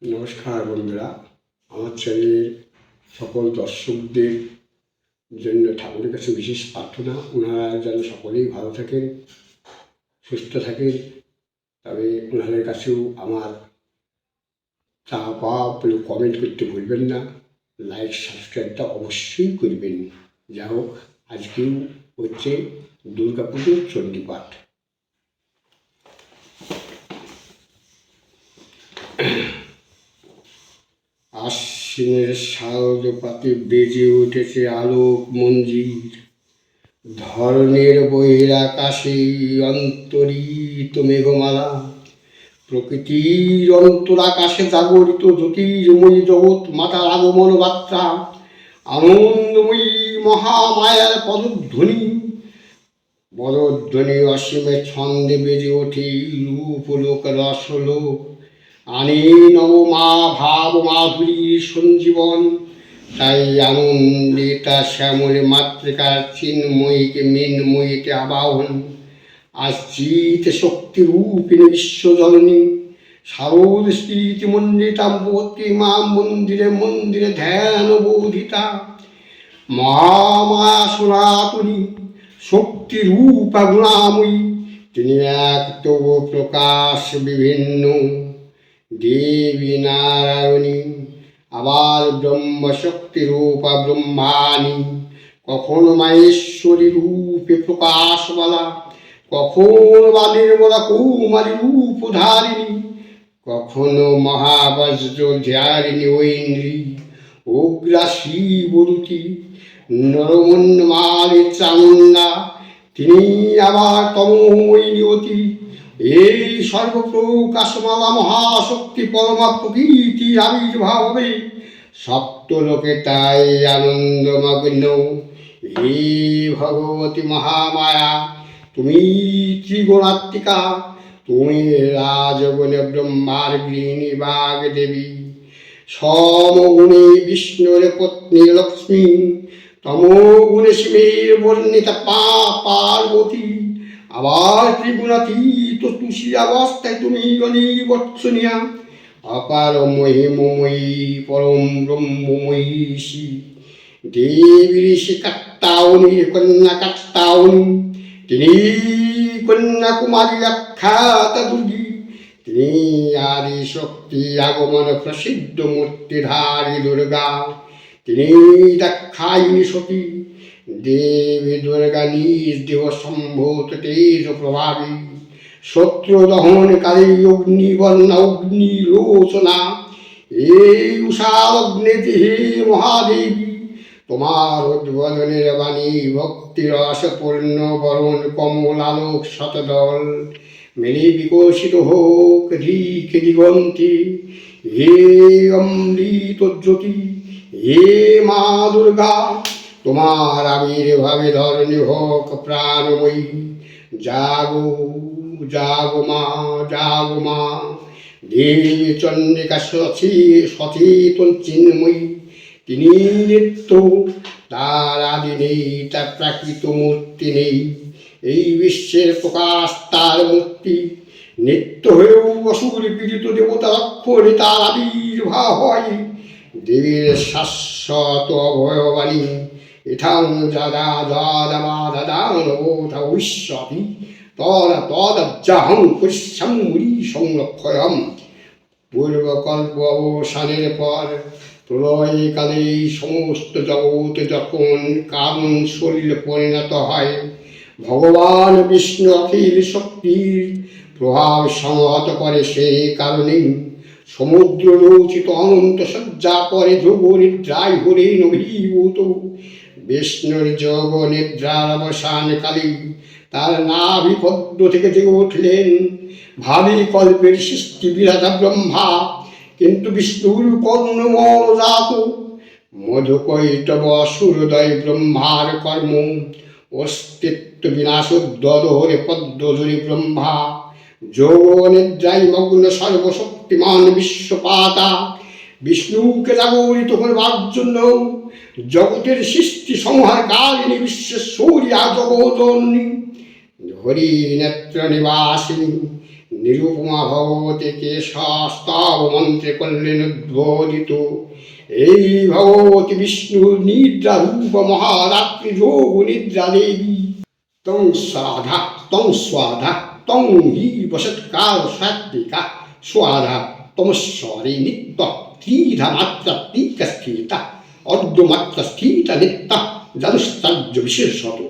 নমস্কার বন্ধুরা, আমার চ্যানেলের সকল দর্শকদের জন্য ঠাকুরের কাছে বিশেষ প্রার্থনা, ওনারা যেন সকলেই ভালো থাকেন, সুস্থ থাকেন। তবে ওনাদের কাছেও আমার চা পাওয়া কমেন্ট করতে ভুলবেন না, লাইক সাবস্ক্রাইবটা অবশ্যই করবেন। যা হোক, আজকেও হচ্ছে দুর্গাপুজোর চণ্ডীপাঠ। আশ্বিনের শারদপাতে বেজে উঠেছে আলোক মঞ্জির, ধরনের বহিরাকাশে অন্তরিত মেঘমালা, প্রকৃতির অন্তরাকাশে জাগরিত জ্যোতির্ময়ী জগৎ মাতার আগমন বার্তা, আনন্দময়ী মহামায়ার পদধ্বনি। পদধ্বনি অসীমে ছন্দে বেজে ওঠে রূপলোক রসলোক, আনে নব মা ভাব মাধুরীর সঞ্জীবন। তাই আনন্দে তার শ্যামলে মাতৃকার চিন্ময়ীকে মৃন্ময়ীতে আবাহন। আশ্রিত শক্তি রূপিণী বিশ্বজননী শারদ স্মৃতি মন্ডিতা প্রতিমা মন্দিরে মন্দিরে ধ্যান বোধিতা, মহামায়া সনাতনী শক্তি রূপা গুণাময়ী। তিনি এক তবু প্রকাশ বিভিন্ন, দেবী নারায়ণী, আবার ব্রহ্মশক্তি রূপা ব্রহ্মাণী। কখনো মাহেশ্বরী রূপে প্রকাশবালা, কখনো বা নির্মলা কৌমারী রূপধারিণী, কখনো মহাবজ্র ধ্যারিণী ঐন্দ্রী অগ্রা শিবরূতি নরমন্মালী চামুন্ডা। তিনি আবার তমোময়ী নিয়তি, এই সর্বপ্রকাশমালা মহাশক্তি পরমা প্রকৃতির আবির্ভাব হবে। সপ্তলোকে তাই আনন্দমগ্ন। হে ভগবতী মহামায়া, তুমি ত্রিগুণাত্মিকা, তুমি রাজগুণে ব্রহ্মার গৃহিণী বাগ দেবী, সমগুণে বিষ্ণুর পত্নী লক্ষ্মী, তমোগুণে শিবের বর্ণিতা পার্বতী, আবার ত্রিগুণাতীত তুষি অবস্থায় তুমি অনিবর্চনীয়া, অপার মহিমময়ী পরম ব্রহ্মময়ীষী, দেবী ঋষি কাত্তায়নী কন্যা কাত্তায়নী। তিনি কন্যাকুমারী আখ্যাত দুর্গী, তিনি আদি শক্তি আগমন প্রসিদ্ধ মূর্তিধারী দুর্গা। তিনি দাক্ষায়ণী সতী, দেবী দুর্গা নিজ দেহ সম্ভূত তেজ প্রভাবী, শত্রু দহনকারী অগ্নিবর্ণা অগ্নিলোচনা। এই উষালগ্নে হে মহাদেবী, তোমার উদ্বোধনের বাণী ভক্তিরস পূর্ণ বরণ কমল আলোক শতদল মেলে বিকশিত হোক ধিক দিগন্তে। হে অমৃত জ্যোতি, হে মা দুর্গা, তোমার আবির্ভাবে ধরণী হোক প্রাণময়ী। জাগো জাগো মা, জাগো মা, দেবী চন্দ্রিকা সচেতন চিন্ময়ী। তিনি নিত্য, তার আদি নেই, তার প্রাকৃত মূর্তি নেই। এই বিশ্বের প্রকাশ তার মূর্তি, নিত্য হয়েও অসুর পীড়িত দেবতা অক্ষরে তার আবির্ভাব হয়। দেবীর শাশ্বত অভয়বাণী ইথাং যদা যদা দাদা নবোধ ভবিষ্যতি তদ তদজ্জাহং করিষ্যামি সংরক্ষয়ম। পূর্বকল্প অবসানের পর প্রলয়কালে সমস্ত জগৎ যখন কারণ শরীরে পরিণত হয়, ভগবান বিষ্ণু অখিল শক্তির প্রভাব সংহত করে। সেই কারণেই সমুদ্র রচিত অনন্ত সজ্জা পরে ধ্রুব নিদ্রায় হলেন অভিভূত। বিষ্ণুর যোগ নিদ্রার অবসানকালে তার নাভিপদ্ম থেকে জেগে উঠলেন ভাবি কল্পের সৃষ্টি বিধাতা ব্রহ্মা। কিন্তু বিষ্ণুর কর্ণমল জাত মধুকৈটব অসুরদয় ব্রহ্মার কর্ম, অস্তিত্ব বিনাশোদ্যত হরে পদ্মধরি ব্রহ্মা। যোগ নিদ্রায় মগ্ন সর্বশক্তিমান বিশ্বপাতা বিষ্ণুকে জাগরিত করবার জন্য জগতের সৃষ্টি সংহার কালিনী বিশ্বেশ্বরিয়া জগৎজননী হরি নেত্র নিবাসিনী নিরুপমা ভগবতীকে শাস্তাব মন্ত্রে করলেন উদ্বোধিত। এই ভগবতী বিষ্ণুর নিদ্রা রূপ মহারাত্রি যোগ নিদ্রা দেবী। তং স্বাধা তং স্বাধা তং হি বসৎকার সাত্বিকা স্বাধা তমস্বরে নিত্য ত্রিধা মাত্রা স্থিতা অর্ধমাত্রা স্থিতা নিত্য জানুস্তার্য বিশেষত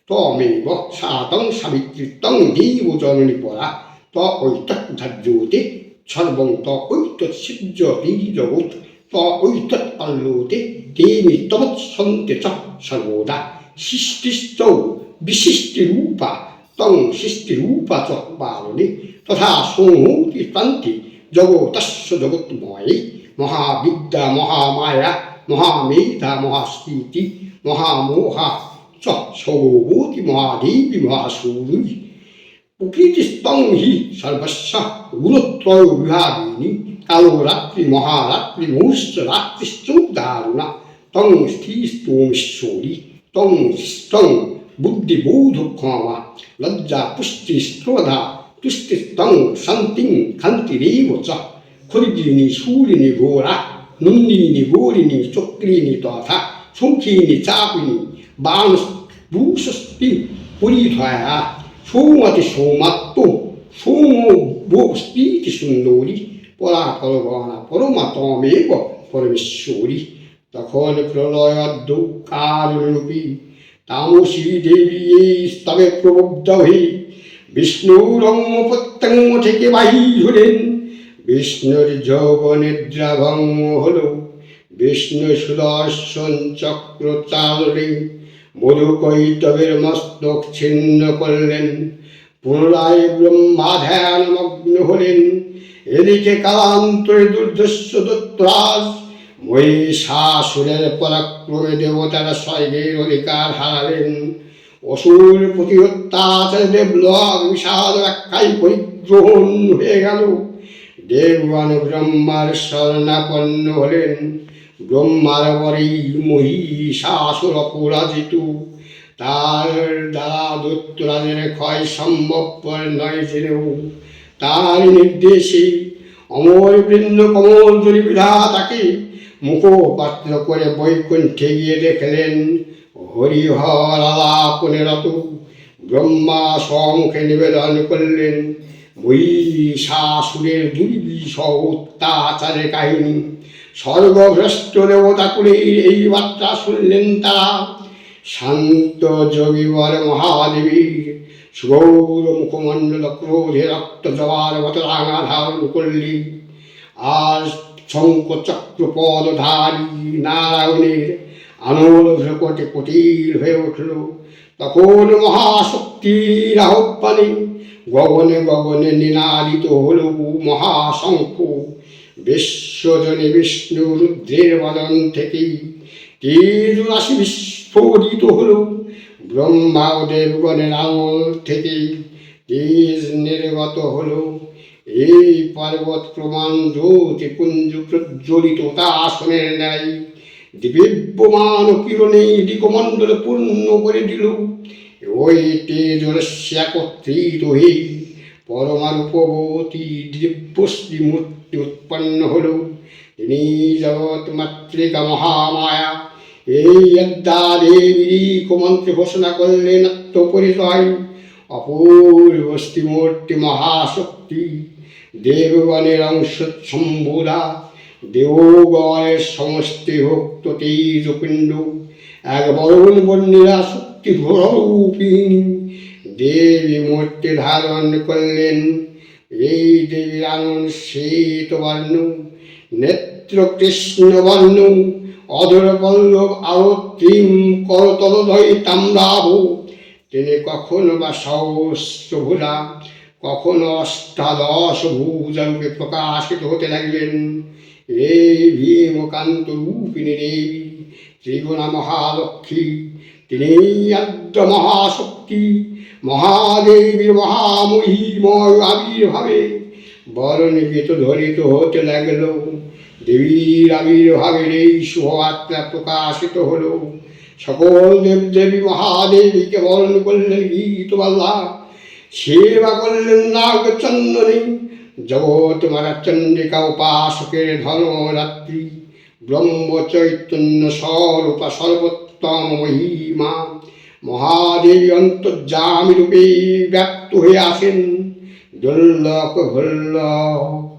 তমেব সাতং সাবিত্রী তং দেব জননী পরা ত ঐতদ্ধার্যতে সর্বং ত ঐতৎসিদ্ধি জগৎ ত ঐতৎপল্লোতে দেবী তমৎসন্তে চ সর্বদা সৃষ্টিশ্চৌ বিশিষ্টিরূপা তং সৃষ্টিরূপা চ পালনে তথা সংহতি প্রান্তি জগতস্য জগৎময়ে মহাবিদ্যা মহামায়া মহামেধা মহাস্মৃতি মহামোহা চ সর্বভূতি মহাদেবী মহাসূরি প্রকৃতিস্তং হি সর্বস্ব গুণত্রয় বিভাগিনী কালো রাত্রি মহারাত্রি মুহূর্ত রাত্রিশ্চৌদারুণা তং স্থিস্তোমীশ্বরী তং স্থং বুদ্ধিবোধ ক্ষমা লজ্জা পুষ্টি স্থোধা তুষ্টিস্তং শান্তিং খান্তিরেব চ খরিজিনী শূরিণী ঘোরা নন্দিনী গৌরিণী চক্রিণী তথা শঙ্খিনী চাপিনী বাণস্তি পরিধয়া সৌমতি সৌমাত্ম সৌমস্তি সুন্দরী পরাপরগণা পরমাত্মেব পরমেশ্বরী। তখন প্রলয়োদ্যোকারূপী তামসী দেবী এই স্তবে প্রবুদ্ধ হয়ে বিষ্ণুর প্রত্যঙ্গ থেকে বাহির হলেন। বিষ্ণুর যোগ নিদ্রা ভঙ্গ হল। বিষ্ণু সুদর্শন চক্র চালনে মধুকৈটবের মস্তক ছিন্ন করলেন। পুনরায় ব্রহ্মা ধ্যানমগ্ন হলেন। এদিকে কালান্তরে দুর্ধর্ষ দত্তরাজ মহিষাসুরের পরাক্রমে দেবতারা স্বর্গের অধিকার হারালেন। অসুর প্রতি অত্যাচারে দেবলোক বিষাদ ব্যাখ্যায় পরিগ্রহণ হয়ে গেল। দেবগণ ব্রহ্মার শরণাপন্ন হলেন। ব্রহ্মার পরেই মহিষাসুর অপরাজিত। তার দ্বারা দৈত্যরাজের ক্ষয় সম্ভবপর নয় জেনেও তার নির্দেশে অমর বৃন্দ কমল জলি বিধাতাকে মুখপাত্র করে বৈকুণ্ঠে গিয়ে দেখলেন হরিহর আলাপনে রত। ব্রহ্মা সম্মুখে নিবেদন করলেন মহিষাসুরের দুর্বিষহ অত্যাচারের কাহিনী। স্বর্গভ্রষ্ট দেবতাকুলের এই বার্তা শুনলেন তারা। শান্ত যোগীবর মহাদেবীর সুগৌর মুখমণ্ডল ক্রোধে রক্ত জবার মতো রাঙা ধারণ করলি। আর শঙ্খ চক্র পদধারী নারায়ণের আনল ভ্রকটে কুটির হয়ে উঠল। তখন মহাশক্তির আহ্বানে গগনে গগনে নিনাদিত হল মহাশঙ্খ। বিশ্বজনে বিষ্ণু রুদ্রের বদন থেকেই তেজ রাশি বিস্ফোরিত হল। ব্রহ্মা ও দেবগণের আঙুল থেকে তেজ নির্গত হল। এই পর্বত প্রমাণ জ্যোতি পুঞ্জ প্রজ্বলিত তাসনের ন্যায় দিব্যমান কিরণে দিকমণ্ডল পূর্ণ করে দিল। ওই তেজ রশ্মি একত্রিত হয়ে পরমারূপবতী দিব্যশ্রী মূর্তি উৎপন্ন হল। তিনি জগৎ মাতৃকা মহামায়া। এই অদ্যা দেবী মন্ত্রে ঘোষণা করলেন আত্মপরিচয়। অপূর্ব মূর্তি মহাশক্তি দেবগণের অংশ সম্ভুরা। দেবগণের সমষ্টি ভক্ত তেজপিণ্ড এক বরণ বন্যীরা শক্তি রূপিণী দেবী মূর্তি ধারণ করলেন। এই দেবীর আনন্দ শ্বেত বর্ণ, নেত্র কৃষ্ণ বর্ণ, অধর পল্লব আরতিম করতলদয় তাম্রাভ। তিনি কখনো বা সহস্রভুজা কখনো অষ্টাদশ ভুজরূপে প্রকাশিত হতে লাগলেন। এই ভীমকান্ত রূপিণী দেবী ত্রিগুণা মহালক্ষ্মী। তিনি আদ্য মহাশক্তি মহাদেবীর মহামহিময় আবির্ভাবে বরণীকৃত ধরিত হতে লাগল। দেবীর আবির্ভাবের এই শুভবার্তা প্রকাশিত হল। সকল দেবদেবী মহাদেবীকে বরণ করলেন গীতবাল্লা। সেবা করলেন নাগচন্দনী, জগৎ মারা চন্ডিকা উপাসকের ধর্মরাত্রি, ব্রহ্ম চৈতন্য স্বরূপা সর্বোত্তম মহিমা মহাদেবী অন্তর্যামী রূপে ব্যক্ত হয়ে আসেন। দোল্লক ভোল্লক